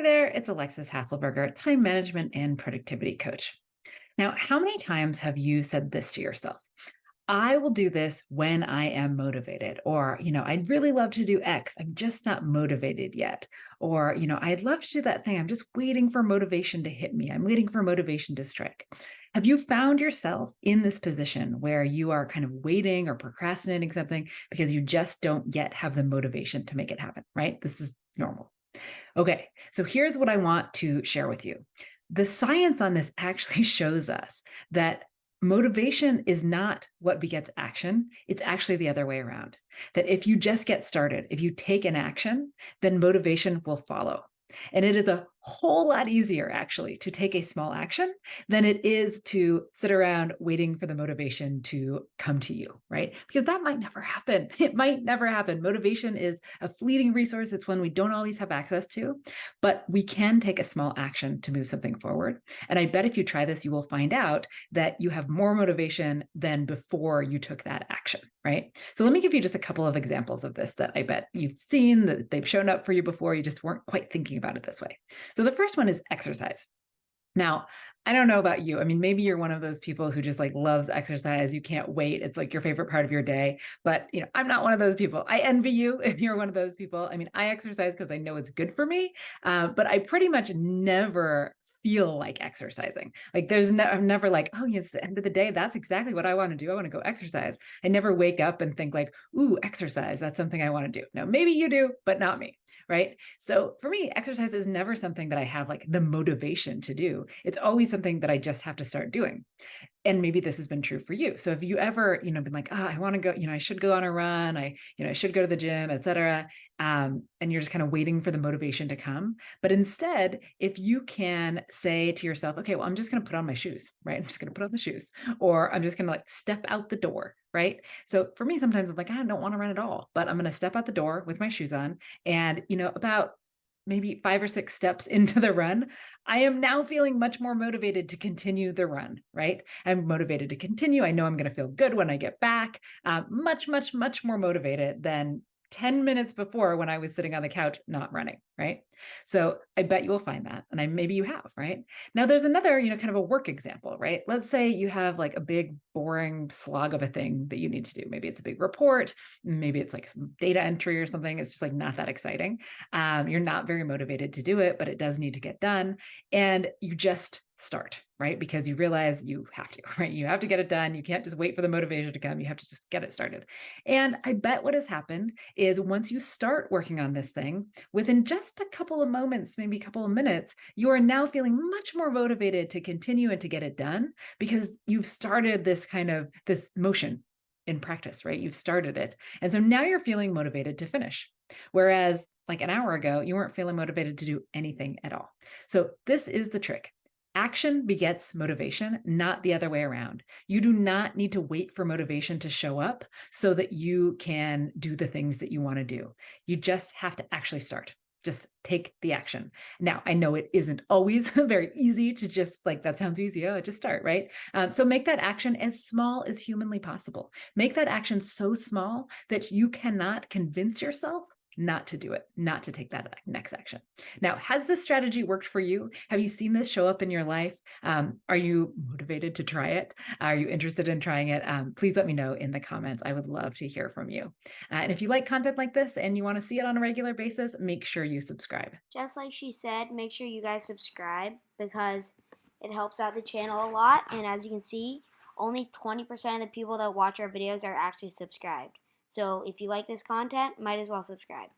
there, it's Alexis Hasselberger, time management and productivity coach. Now, how many times have you said this to yourself? I will do this when I am motivated, or, I'd really love to do X. I'm just not motivated yet. Or, I'd love to do that thing. I'm just waiting for motivation to hit me. I'm waiting for motivation to strike. Have you found yourself in this position where you are kind of waiting or procrastinating something because you just don't yet have the motivation to make it happen, right? This is normal. Okay, so here's what I want to share with you. The science on this actually shows us that motivation is not what begets action. It's actually the other way around. That if you just get started, if you take an action, then motivation will follow. And it is a whole lot easier actually to take a small action than it is to sit around waiting for the motivation to come to you, right? Because that might never happen. It might never happen. Motivation is a fleeting resource. It's one we don't always have access to, but we can take a small action to move something forward. And I bet if you try this, you will find out that you have more motivation than before you took that action, right? So let me give you just a couple of examples of this that I bet you've seen, that they've shown up for you before. You just weren't quite thinking about it this way. So the first one is exercise. Now, I don't know about you. I mean, maybe you're one of those people who just like loves exercise. You can't wait. It's like your favorite part of your day. But, I'm not one of those people. I envy you if you're one of those people. I mean, I exercise because I know it's good for me. But I pretty much never feel like exercising. Like I'm never like, oh, it's the end of the day. That's exactly what I want to do. I want to go exercise. I never wake up and think like, ooh, exercise. That's something I want to do. No, maybe you do, but not me. Right. So for me, exercise is never something that I have like the motivation to do. It's always something that I just have to start doing. And maybe this has been true for you. So if you ever, been like, I want to go, I should go on a run, I should go to the gym, et cetera. And you're just kind of waiting for the motivation to come. But instead, if you can say to yourself, okay, well, I'm just going to put on my shoes, right? I'm just going to put on the shoes, or I'm just going to like step out the door, right? So for me, sometimes I'm like, I don't want to run at all, but I'm going to step out the door with my shoes on. And, about maybe 5 or 6 steps into the run, I am now feeling much more motivated to continue the run, right? I'm motivated to continue. I know I'm going to feel good when I get back. Much, much, much more motivated than 10 minutes before when I was sitting on the couch not running, right? So I bet you will find that. And maybe you have, right? Now there's another, kind of a work example, right? Let's say you have like a big, boring slog of a thing that you need to do. Maybe it's a big report. Maybe it's like some data entry or something. It's just like not that exciting. You're not very motivated to do it, but it does need to get done. And you just start, right? Because you realize you have to, right? You have to get it done. You can't just wait for the motivation to come. You have to just get it started. And I bet what has happened is once you start working on this thing, within just a couple of moments, maybe a couple of minutes, you are now feeling much more motivated to continue and to get it done because you've started this motion in practice, right? You've started it. And so now you're feeling motivated to finish. Whereas like an hour ago, you weren't feeling motivated to do anything at all. So this is the trick. Action begets motivation, not the other way around. You do not need to wait for motivation to show up so that you can do the things that you want to do. You just have to actually start. Just take the action. Now, I know it isn't always very easy to just like, that sounds easy. Oh, just start, right? So make that action as small as humanly possible. Make that action so small that you cannot convince yourself not to do it, not to take that next action. Now, has this strategy worked for you? Have you seen this show up in your life? Are you motivated to try it? Are you interested in trying it? Please let me know in the comments. I would love to hear from you. And if you like content like this and you want to see it on a regular basis, make sure you subscribe. Just like she said, make sure you guys subscribe because it helps out the channel a lot. And as you can see, only 20% of the people that watch our videos are actually subscribed. So if you like this content, might as well subscribe.